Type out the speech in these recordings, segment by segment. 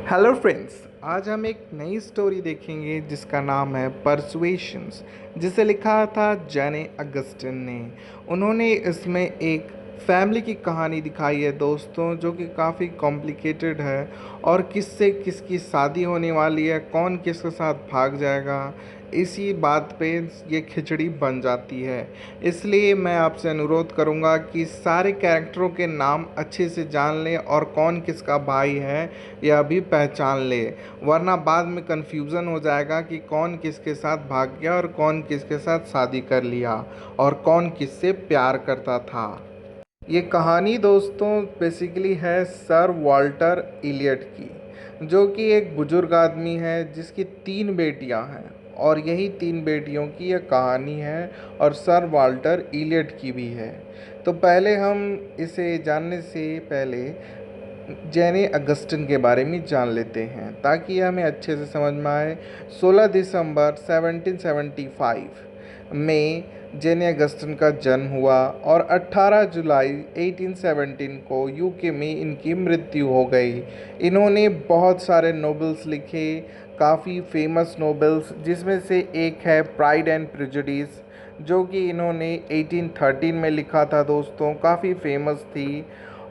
Hello friends, आज हम एक नई स्टोरी देखेंगे जिसका नाम है परसुएशंस, जिसे लिखा था जेने अगस्टिन ने। उन्होंने इसमें एक फैमिली की कहानी दिखाई है दोस्तों, जो कि काफ़ी कॉम्प्लिकेटेड है और किससे किसकी शादी होने वाली है, कौन किसके साथ भाग जाएगा, इसी बात पे ये खिचड़ी बन जाती है। इसलिए मैं आपसे अनुरोध करूंगा कि सारे कैरेक्टरों के नाम अच्छे से जान लें और कौन किसका भाई है यह भी पहचान ले, वरना बाद में कन्फ्यूज़न हो जाएगा कि कौन किसके साथ भाग गया और कौन किसके साथ शादी कर लिया और कौन किससे प्यार करता था। ये कहानी दोस्तों बेसिकली है सर वॉल्टर इलियट की, जो कि एक बुजुर्ग आदमी है जिसकी 3 बेटियां हैं, और यही 3 बेटियों की यह कहानी है और सर वॉल्टर इलियट की भी है। तो पहले हम इसे जानने से पहले जेने अगस्टिन के बारे में जान लेते हैं ताकि ये हमें अच्छे से समझ में आए। 16 दिसंबर 1775 में जेने अगस्टिन का जन्म हुआ और 18 जुलाई 1817 को यूके में इनकी मृत्यु हो गई। इन्होंने बहुत सारे नोवेल्स लिखे, काफ़ी फेमस नोवेल्स, जिसमें से एक है प्राइड एंड प्रेजुडिस, जो कि इन्होंने 1813 में लिखा था दोस्तों, काफ़ी फेमस थी।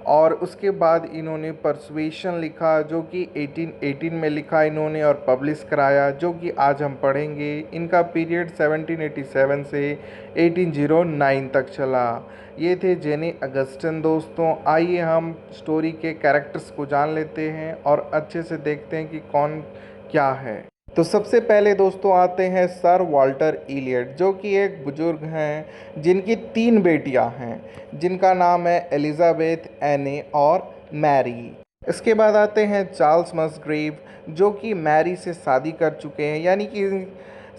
और उसके बाद इन्होंने परसुएशन लिखा, जो कि 1818 में लिखा इन्होंने और पब्लिश कराया, जो कि आज हम पढ़ेंगे। इनका पीरियड 1787 से 1809 तक चला। ये थे जेने अगस्टिन दोस्तों। आइए हम स्टोरी के कैरेक्टर्स को जान लेते हैं और अच्छे से देखते हैं कि कौन क्या है। तो सबसे पहले दोस्तों आते हैं सर वॉल्टर इलियट, जो कि एक बुजुर्ग हैं जिनकी 3 बेटियां हैं, जिनका नाम है एलिजाबेथ, एने और मैरी। इसके बाद आते हैं चार्ल्स मसग्रेव, जो कि मैरी से शादी कर चुके हैं, यानी कि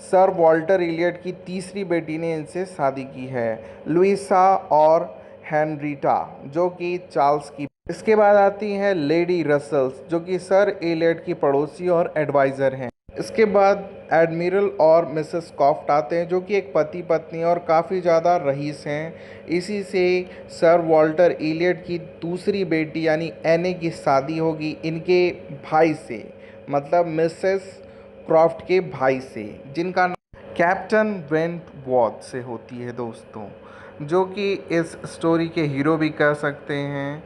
सर वॉल्टर इलियट की तीसरी बेटी ने इनसे शादी की है, लुइसा और हेनरीटा, जो कि चार्ल्स की। इसके बाद आती हैं लेडी रसल्स, जो कि सर इलियट की पड़ोसी और एडवाइज़र हैं। इसके बाद एडमिरल और मिसेस कॉफ्ट आते हैं, जो कि एक पति पत्नी और काफ़ी ज़्यादा रईस हैं। इसी से सर वॉल्टर इलियट की दूसरी बेटी यानी एने की शादी होगी इनके भाई से, मतलब मिसेस क्रॉफ्ट के भाई से, जिनका नाम कैप्टन वेंटवॉर्थ से होती है दोस्तों, जो कि इस स्टोरी के हीरो भी कह सकते हैं,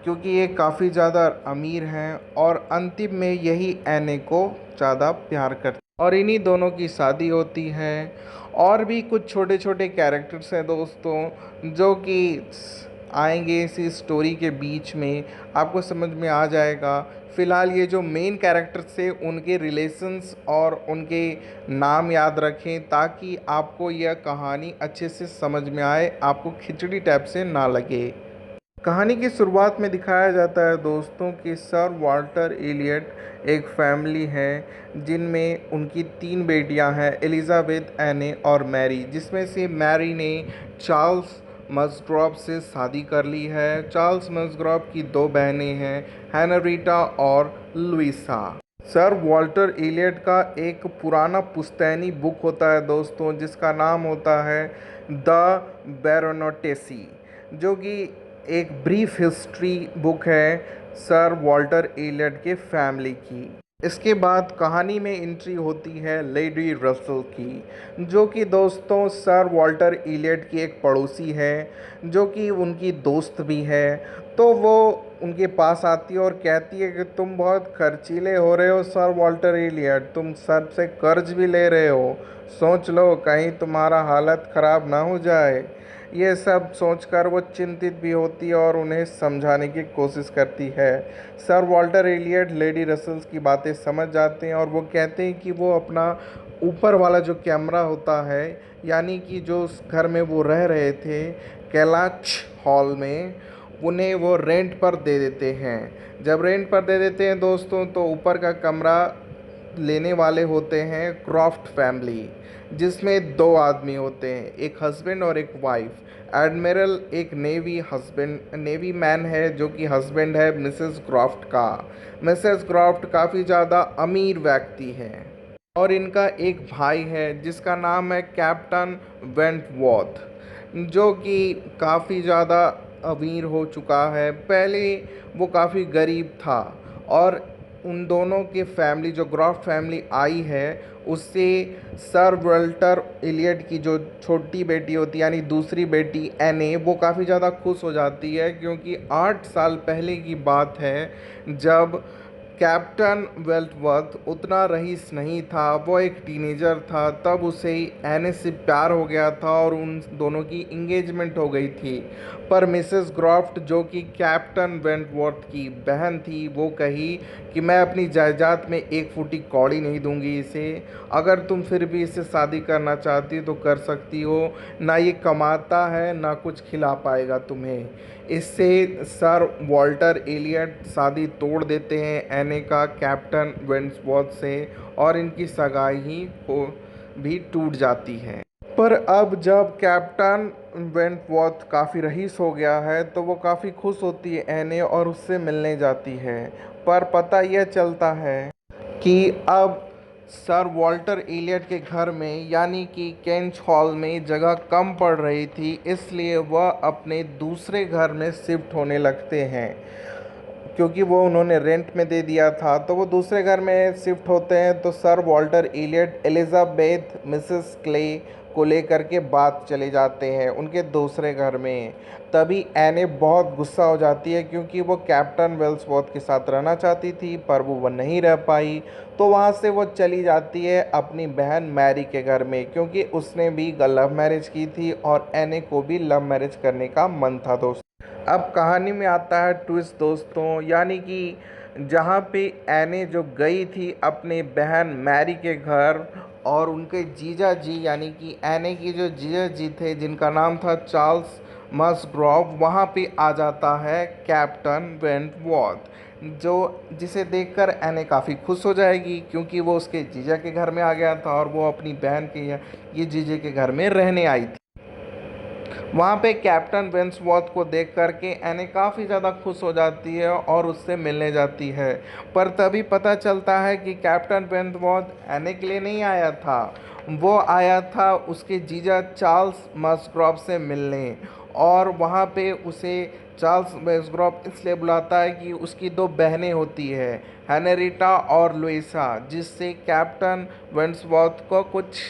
क्योंकि ये काफ़ी ज़्यादा अमीर हैं और अंतिम में यही एने को ज़्यादा प्यार करते हैं और इन्हीं दोनों की शादी होती है। और भी कुछ छोटे छोटे कैरेक्टर्स हैं दोस्तों, जो कि आएंगे इसी स्टोरी के बीच में, आपको समझ में आ जाएगा। फ़िलहाल ये जो मेन कैरेक्टर्स थे उनके रिलेशंस और उनके नाम याद रखें, ताकि आपको यह कहानी अच्छे से समझ में आए, आपको खिचड़ी टाइप से ना लगे। कहानी की शुरुआत में दिखाया जाता है दोस्तों कि सर वॉल्टर इलियट एक फैमिली है जिनमें उनकी 3 बेटियां हैं, एलिजाबेथ, एने और मैरी, जिसमें से मैरी ने चार्ल्स मसग्रॉव से शादी कर ली है। चार्ल्स मसग्रॉव की 2 बहनें हैं, हेनरीटा और लुइसा। सर वॉल्टर इलियट का एक पुराना पुश्तैनी बुक होता है दोस्तों, जिसका नाम होता है द बैरोनोटेसी, जो कि एक ब्रीफ हिस्ट्री बुक है सर वॉल्टर इलियट के फैमिली की। इसके बाद कहानी में एंट्री होती है लेडी रसल की, जो कि दोस्तों सर वॉल्टर इलियट की एक पड़ोसी है, जो कि उनकी दोस्त भी है। तो वो उनके पास आती है और कहती है कि तुम बहुत खर्चीले हो रहे हो सर वॉल्टर इलियट, तुम सर से कर्ज भी ले रहे हो, सोच लो कहीं तुम्हारा हालत ख़राब ना हो जाए। ये सब सोचकर वो चिंतित भी होती है और उन्हें समझाने की कोशिश करती है। Sir Walter Elliot lady Russell's की बातें समझ जाते हैं और वो कहते हैं कि वो अपना ऊपर वाला जो कैमरा होता है, यानी कि जो उस घर में वो रह रहे थे कैलाच हॉल में, उन्हें वो रेंट पर दे देते हैं। जब रेंट पर दे देते हैं दोस्तों, तो ऊपर का कमरा लेने वाले होते हैं क्रॉफ्ट फैमिली, जिसमें 2 आदमी होते हैं, एक हस्बैंड और एक वाइफ। एडमिरल एक नेवी मैन है, जो कि हस्बैंड है मिसेस क्रॉफ्ट का। मिसेस क्रॉफ्ट काफ़ी ज़्यादा अमीर व्यक्ति हैं और इनका एक भाई है जिसका नाम है कैप्टन वेंटवॉर्थ, जो कि काफ़ी ज़्यादा अमीर हो चुका है। पहले वो काफ़ी गरीब था और उन दोनों की फैमिली, जो ग्रॉफ्ट फैमिली आई है, उससे सर वॉल्टर इलियट की जो छोटी बेटी होती है, यानी दूसरी बेटी एने, वो काफ़ी ज़्यादा खुश हो जाती है, क्योंकि 8 साल पहले की बात है जब कैप्टन वेल्टवर्थ उतना रईस नहीं था, वो एक टीनेजर था, तब उसे एने से प्यार हो गया था और उन दोनों की इंगेजमेंट हो गई थी। पर मिसेस ग्रॉफ्ट, जो कि कैप्टन वेंटवर्थ की बहन थी, वो कही कि मैं अपनी जायदाद में एक फूटी कौड़ी नहीं दूंगी इसे, अगर तुम फिर भी इससे शादी करना चाहती हो तो कर सकती हो, ना ये कमाता है ना कुछ खिला पाएगा तुम्हें। इससे सर वॉल्टर एलियट शादी तोड़ देते हैं एने का कैप्टन वेंटवर्थ से, और इनकी सगाई ही को भी टूट जाती है। पर अब जब कैप्टन वेंटवर्थ काफ़ी रईस हो गया है, तो वो काफ़ी खुश होती है एने और उससे मिलने जाती है। पर पता यह चलता है कि अब सर वॉल्टर एलियट के घर में, यानी कि केंच हॉल में जगह कम पड़ रही थी, इसलिए वह अपने दूसरे घर में शिफ्ट होने लगते हैं। क्योंकि वो उन्होंने रेंट में दे दिया था, तो वो दूसरे घर में शिफ्ट होते हैं। तो sir Walter Elliot Elizabeth Mrs Clay को लेकर के बात चले जाते हैं उनके दूसरे घर में। तभी एने बहुत गुस्सा हो जाती है, क्योंकि वो कैप्टन वेल्सवर्थ के साथ रहना चाहती थी, पर वो नहीं रह पाई। तो वहाँ से वो चली जाती है अपनी बहन मैरी के घर में, क्योंकि उसने भी लव मैरिज की थी और एने को भी लव मैरिज करने का मन था दोस्तों। अब कहानी में आता है ट्विस्ट दोस्तों, यानी कि जहाँ पे एने जो गई थी अपने बहन मैरी के घर, और उनके जीजा जी, यानी कि एने की जो जीजा जी थे जिनका नाम था चार्ल्स मसग्रॉव, वहाँ पे आ जाता है कैप्टन वेंटवर्थ, जो जिसे देखकर एने काफ़ी खुश हो जाएगी, क्योंकि वो उसके जीजा के घर में आ गया था और वो अपनी बहन के ये जीजे के घर में रहने आई थी। वहाँ पे कैप्टन वेंटवर्थ को देख करके एने काफ़ी ज़्यादा खुश हो जाती है और उससे मिलने जाती है। पर तभी पता चलता है कि कैप्टन वेंटवर्थ एने के लिए नहीं आया था, वो आया था उसके जीजा चार्ल्स मसग्रॉव से मिलने। और वहाँ पे उसे चार्ल्स मसग्रॉव इसलिए बुलाता है कि उसकी दो बहनें होती है, हेनरिटा और लुइसा, जिससे कैप्टन वेंटवर्थ को कुछ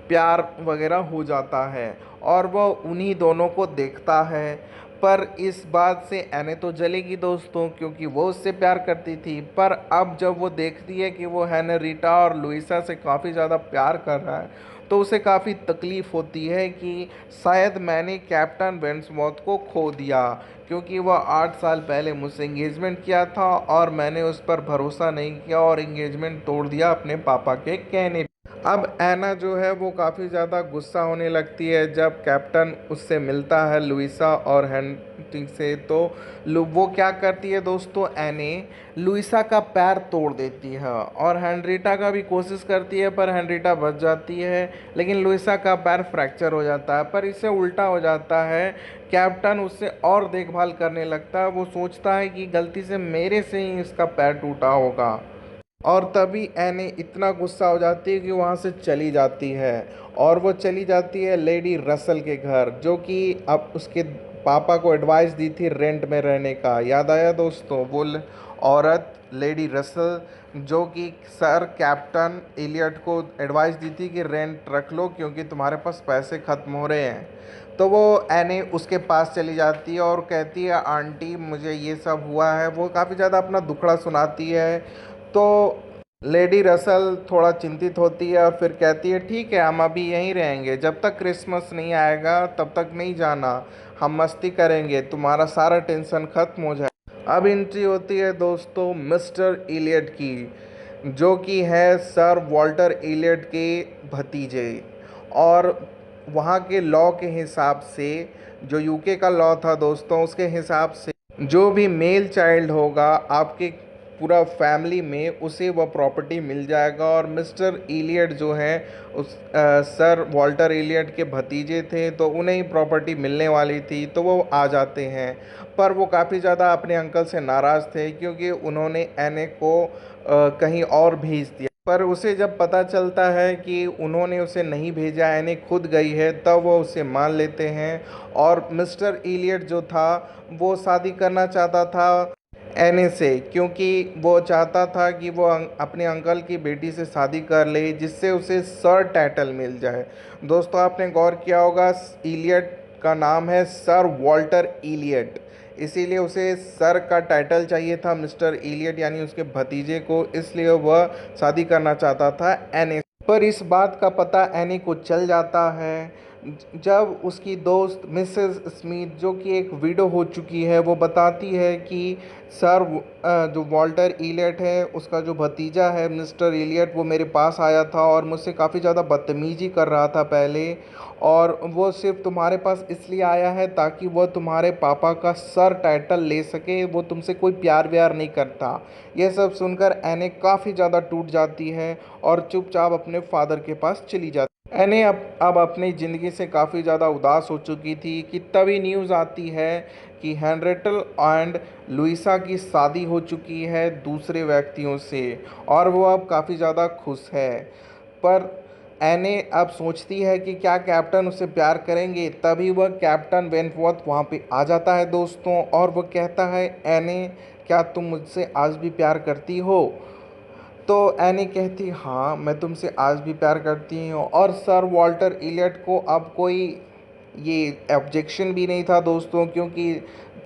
प्यार वगैरह हो जाता है और वो उन्हीं दोनों को देखता है। पर इस बात से एने तो जलेगी दोस्तों, क्योंकि वो उससे प्यार करती थी। पर अब जब वो देखती है कि वो हेनरीटा और लुइसा से काफ़ी ज़्यादा प्यार कर रहा है, तो उसे काफ़ी तकलीफ़ होती है कि शायद मैंने कैप्टन वेंटवर्थ को खो दिया, क्योंकि वह 8 साल पहले मुझसे इंगेजमेंट किया था और मैंने उस पर भरोसा नहीं किया और इंगेजमेंट तोड़ दिया अपने पापा के कहने। अब एना जो है वो काफ़ी ज़्यादा गुस्सा होने लगती है जब कैप्टन उससे मिलता है लुइसा और हेनरी से। तो वो क्या करती है दोस्तों, एने लुइसा का पैर तोड़ देती है और हेनरीटा का भी कोशिश करती है, पर हेनरीटा बच जाती है, लेकिन लुइसा का पैर फ्रैक्चर हो जाता है। पर इससे उल्टा हो जाता है, कैप्टन उससे और देखभाल करने लगता है। वो सोचता है कि गलती से मेरे से ही इसका पैर टूटा होगा, और तभी एने इतना गुस्सा हो जाती है कि वहाँ से चली जाती है। और वो चली जाती है लेडी रसल के घर, जो कि अब उसके पापा को एडवाइस दी थी रेंट में रहने का। याद आया दोस्तों, वो औरत लेडी रसल, जो कि सर कैप्टन एलियट को एडवाइस दी थी कि रेंट रख लो क्योंकि तुम्हारे पास पैसे ख़त्म हो रहे हैं। तो वो एने उसके पास चली जाती है और कहती है, आंटी मुझे ये सब हुआ है। वो काफ़ी ज़्यादा अपना दुखड़ा सुनाती है। तो लेडी रसल थोड़ा चिंतित होती है और फिर कहती है, ठीक है हम अभी यहीं रहेंगे, जब तक क्रिसमस नहीं आएगा तब तक नहीं जाना, हम मस्ती करेंगे, तुम्हारा सारा टेंशन ख़त्म हो जाए। अब एंट्री होती है दोस्तों मिस्टर इलियट की, जो कि है सर वॉल्टर इलियट के भतीजे। और वहाँ के लॉ के हिसाब से, जो यूके का लॉ था दोस्तों, उसके हिसाब से जो भी मेल चाइल्ड होगा आपके पूरा फैमिली में, उसे वह प्रॉपर्टी मिल जाएगा। और मिस्टर इलियट जो है उस सर वॉल्टर इलियट के भतीजे थे, तो उन्हें ही प्रॉपर्टी मिलने वाली थी, तो वो आ जाते हैं। पर वो काफ़ी ज़्यादा अपने अंकल से नाराज़ थे, क्योंकि उन्होंने एने को कहीं और भेज दिया। पर उसे जब पता चलता है कि उन्होंने उसे नहीं भेजा, एने खुद गई है, तब वो उसे मान लेते हैं। और मिस्टर इलियट जो था वो शादी करना चाहता था एने से, क्योंकि वो चाहता था कि वो अपने अंकल की बेटी से शादी कर ले जिससे उसे सर टाइटल मिल जाए। दोस्तों आपने गौर किया होगा, इलियट का नाम है सर वॉल्टर इलियट, इसीलिए उसे सर का टाइटल चाहिए था मिस्टर इलियट यानी उसके भतीजे को, इसलिए वह शादी करना चाहता था एने। पर इस बात का पता एनी को चल जाता है जब उसकी दोस्त मिसेस स्मिथ, जो कि एक विडो हो चुकी है, वो बताती है कि सर जो वॉल्टर इलियट है उसका जो भतीजा है मिस्टर इलियट, वो मेरे पास आया था और मुझसे काफ़ी ज़्यादा बदतमीजी कर रहा था पहले, और वो सिर्फ तुम्हारे पास इसलिए आया है ताकि वह तुम्हारे पापा का सर टाइटल ले सके, वो तुमसे कोई प्यार व्यार नहीं करता। यह सब सुनकर एने काफ़ी ज़्यादा टूट जाती है और चुपचाप अपने फादर के पास चली जाती है। एने अब अपनी ज़िंदगी से काफ़ी ज़्यादा उदास हो चुकी थी कि तभी न्यूज़ आती है कि हेनरेटल एंड लुइसा की शादी हो चुकी है दूसरे व्यक्तियों से, और वो अब काफ़ी ज़्यादा खुश है। पर एने अब सोचती है कि क्या कैप्टन उससे प्यार करेंगे, तभी वह कैप्टन वेंटवर्थ वहाँ पे आ जाता है दोस्तों, और वह कहता है एने क्या तुम मुझसे आज भी प्यार करती हो? तो एनी कहती हाँ मैं तुमसे आज भी प्यार करती हूँ, और सर वॉल्टर इलियट को अब कोई ये ऑब्जेक्शन भी नहीं था दोस्तों, क्योंकि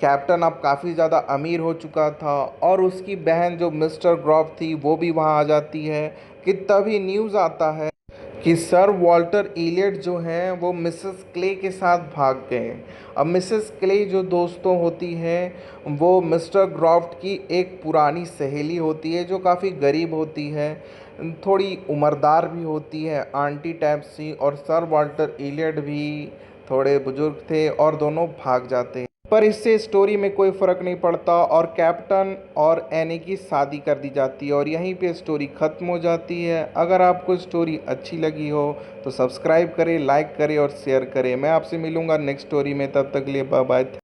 कैप्टन अब काफ़ी ज़्यादा अमीर हो चुका था, और उसकी बहन जो मिस्टर ग्रॉफ थी वो भी वहाँ आ जाती है कि तभी न्यूज़ आता है कि सर वॉल्टर इलियट जो हैं वो मिसेस क्ले के साथ भाग गए। अब मिसेस क्ले जो दोस्तों होती हैं वो मिस्टर ग्रॉफ्ट की एक पुरानी सहेली होती है जो काफ़ी गरीब होती है, थोड़ी उम्रदार भी होती है, आंटी टाइप सी, और सर वॉल्टर इलियट भी थोड़े बुजुर्ग थे और दोनों भाग जाते हैं। पर इससे स्टोरी में कोई फ़र्क नहीं पड़ता और कैप्टन और एनी की शादी कर दी जाती है और यहीं पे स्टोरी ख़त्म हो जाती है। अगर आपको स्टोरी अच्छी लगी हो तो सब्सक्राइब करें, लाइक करें और शेयर करें। मैं आपसे मिलूँगा नेक्स्ट स्टोरी में, तब तक के लिए बाय बाय।